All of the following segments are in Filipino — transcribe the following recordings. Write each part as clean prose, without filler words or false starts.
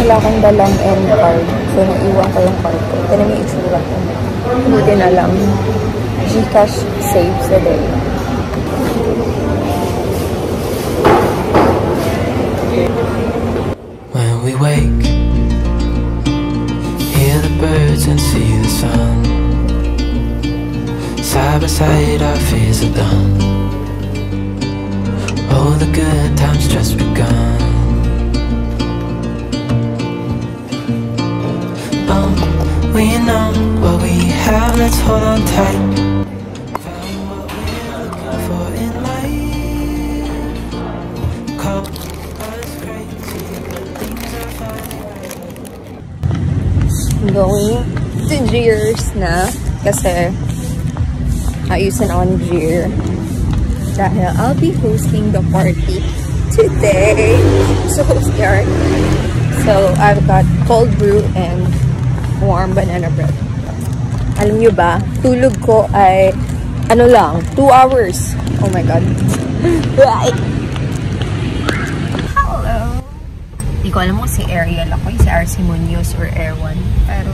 Wala akong dalang end card. So, naiwan ko yung card ko. Kaya may itsura ko. Buti na lang. Gcash save sa day. When we wake, hear the birds and see the sun. Side by side our fears are done. Oh, the good times just begun. We know what we have, let's hold on tight. Found what we're looking for in life. Call us crazy, but things are finally right. Going to Jeers na. Kasi ayusin ako ni Jeer. Dahil I'll be hosting the party today. So scared. So I've got cold brew and warm banana bread. Alam nyo ba, tulog ko ay ano lang, 2 hours. Oh my god. Right. Hello. Hindi ko alam kung si Ariel ako, si RC Munoz or Airwan. Pero,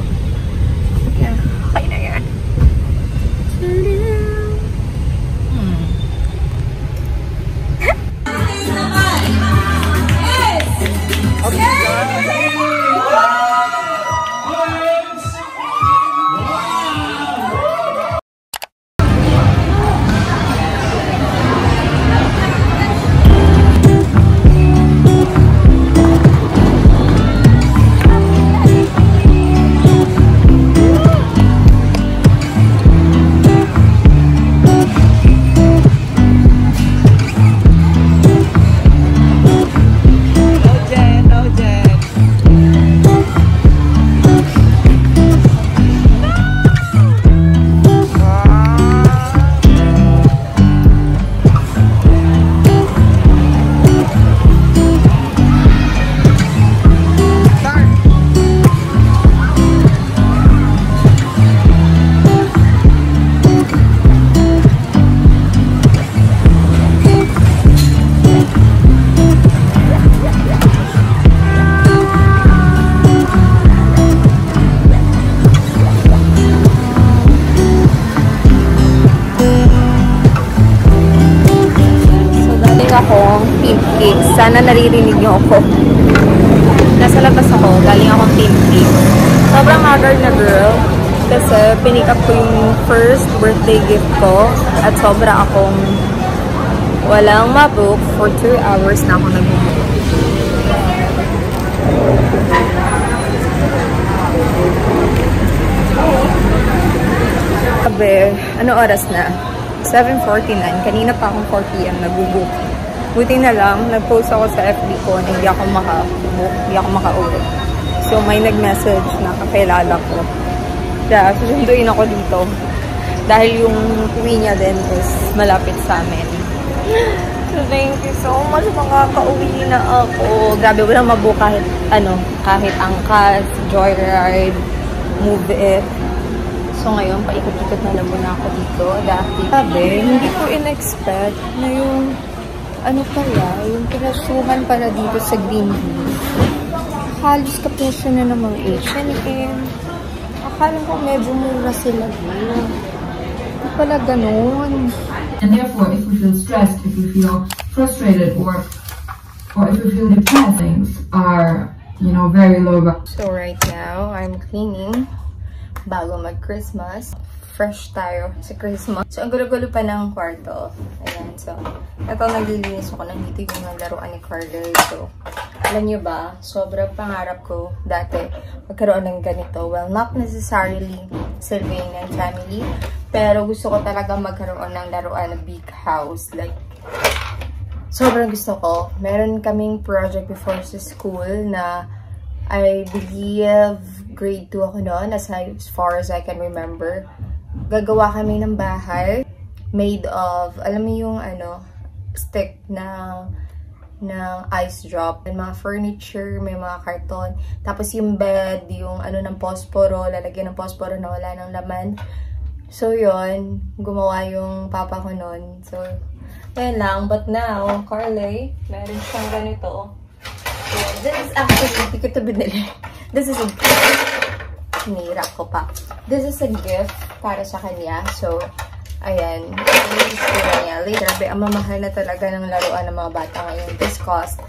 yeah, okay na yan. Akong pimp cake. Sana naririnig nyo ako. Nasa labas ako. Galing akong pimp cake. Sobrang haggard na girl. Kasi pinick up ko yung first birthday gift ko. At sobra akong walang mabook. For 2 hours na ako nag-book. Sabi, ano oras na? 7:49. Kanina pa akong 4 PM nag-book. Buti na lang, nag-post ako sa FB ko na hindi ako maka-book, hindi ako maka-uwi. So, may nag-message na kakilala ko. Kaya, susunduin ako dito. Dahil yung uwi niya din is malapit sa amin. So, thank you so much. Makaka-uwi na ako. Grabe, walang mabook kahit, kahit angkas, joyride, move it. So, ngayon, paikot-ikot na naman ako dito. Dahil, sabi, hindi ko in-expect na yung yung pinasuhan para dito sa Greenville. Halos kapresyo na ng mga H&M. Akala ko medyo mura sila dito. Hindi pala ganun. And therefore, if we feel stressed, if we feel frustrated, or if we feel depressed, things are, very low. So right now, I'm cleaning bago mag-Christmas. Fresh tayo sa Christmas. So, ang gulo-gulo pa ng kwarto. Ayan. So, ito naglilinis ako. Nandito yung laruan ni Carter. So, alam nyo ba, sobrang pangarap ko dati magkaroon ng ganito. Well, not necessarily Sylvain and family. Pero gusto ko talaga magkaroon ng laruan na big house. Like, sobrang gusto ko. Meron kaming project before sa school na I believe grade 2 ako noon, as far as I can remember. Gagawa kami ng bahay made of, alam mo yung stick ng ice drop. May mga furniture, may mga karton. Tapos yung bed, yung ng posporo, lalagyan ng posporo na wala ng laman. So yun, gumawa yung papa ko nun. So, yan lang. But now, Carly, meron siyang ganito. So, this is actually, hindi ko ito binili. This is a gift. Hinira ko pa. This is a gift para sa kanya. So, ayan. Grabe, ang mamahal na talaga ng laruan ng mga bata ngayon. This cost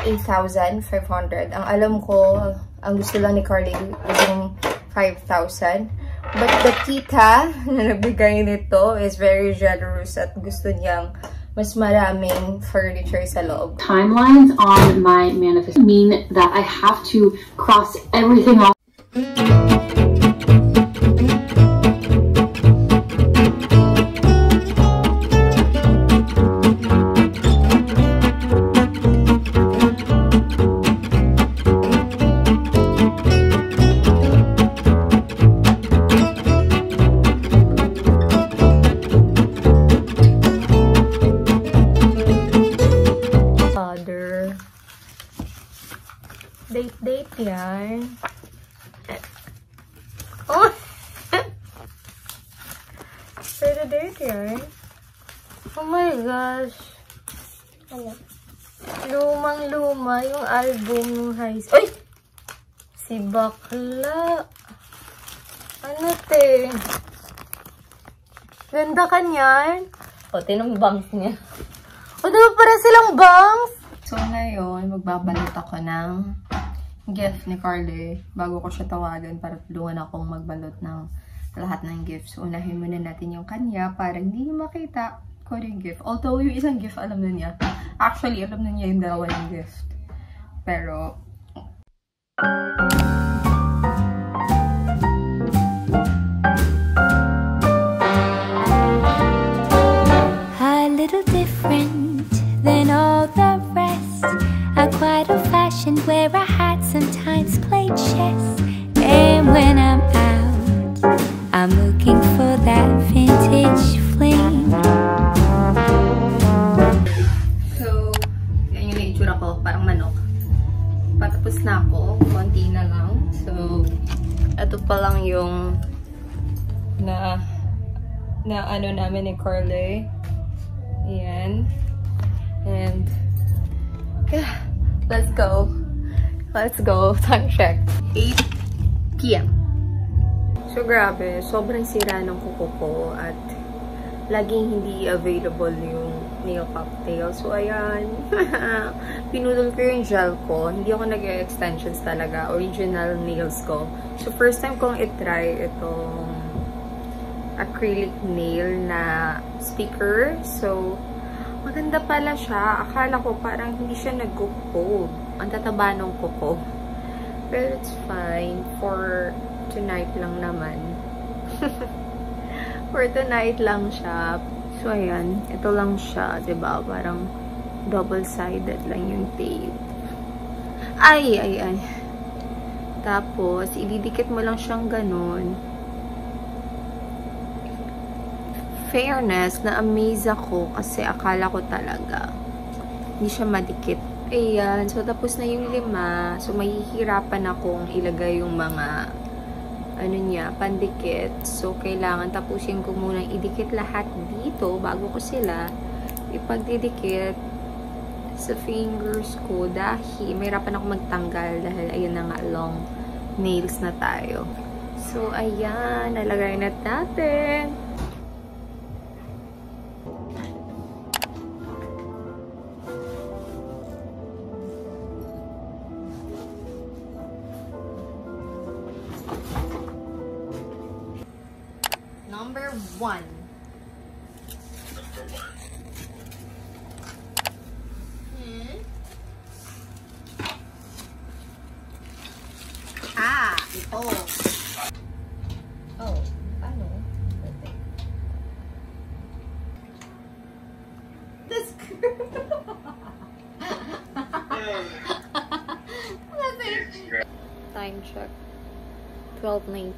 8,500. Ang alam ko, ang gusto lang ni Carly is yung 5,000. But the tita na nabigay nito is very generous at gusto niyang mas maraming furniture sa loob. Timelines on my manifest mean that I have to cross everything off. Date yan. Oh! Pero date yan. Oh my gosh. Ano? Lumang-luma yung album ng high school. Uy! Si bakla. Ano te? Ganda ka niyan. O, tinong bangs niya. O, diba para silang bangs? So, ngayon, magbabalot ako ng gift ni Carly bago ko siya tawagan para tulungan akong magbalot ng lahat ng gifts. So, unahin muna natin yung kanya para hindi niya makita ko yung gift. Although, yung isang gift, alam na niya. Actually, alam na niya yung dalawa ng gift. Pero, a little different than all the rest. I'm quite old-fashioned, wear a hat, sometimes play chess. And when I'm out, I'm looking for that vintage fling. so, yan yung itsura ko, parang manok. Patapos na ako, konti na lang. So, ito pa lang yung na ano namin ni Carly. Ayan. And, yeah, let's go. Let's go. Time check. 8 p.m. So, grabe. Sobrang sira ng kuko ko at laging hindi available yung nail cocktail. So, ayan. Pinudol ko yung gel ko. Hindi ako nag-extensions talaga. Original nails ko. So, first time kong itry itong acrylic nail na speaker. So, maganda pala siya. Akala ko parang hindi siya nag-cold. Ang tataba ng kuko. Pero it's fine. For tonight lang naman. For tonight lang siya. So, ayan. Ito lang siya. Diba? Parang double-sided lang yung tape. Ay! Tapos, ididikit mo lang siyang ganun. Fairness, na-amaze ako kasi akala ko talaga hindi siya madikit. Ayan. So, tapos na yung 5. So, mahihirapan akong ilagay yung mga pandikit. So, kailangan tapusin ko munang idikit lahat dito bago ko sila ipagdidikit sa fingers ko dahil mahirapan ako magtanggal dahil ayun na nga, long nails na tayo. So, ayan. Nalagay na natin. Number 1. Ito. Oh, ano? This Time check. 12:19.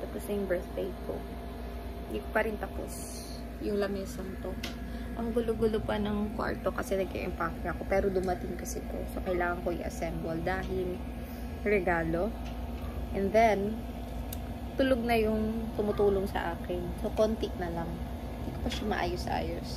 Tapos na yung birthday ko. Hindi ko pa rin tapos yung lamesang to. Ang gulo-gulo pa ng kwarto kasi nag-i-empack ako. Pero dumating kasi to. So, kailangan ko i-assemble dahil regalo. And then, tulog na yung tumutulong sa akin. So, konti na lang. Hindi ko pa siya maayos-ayos.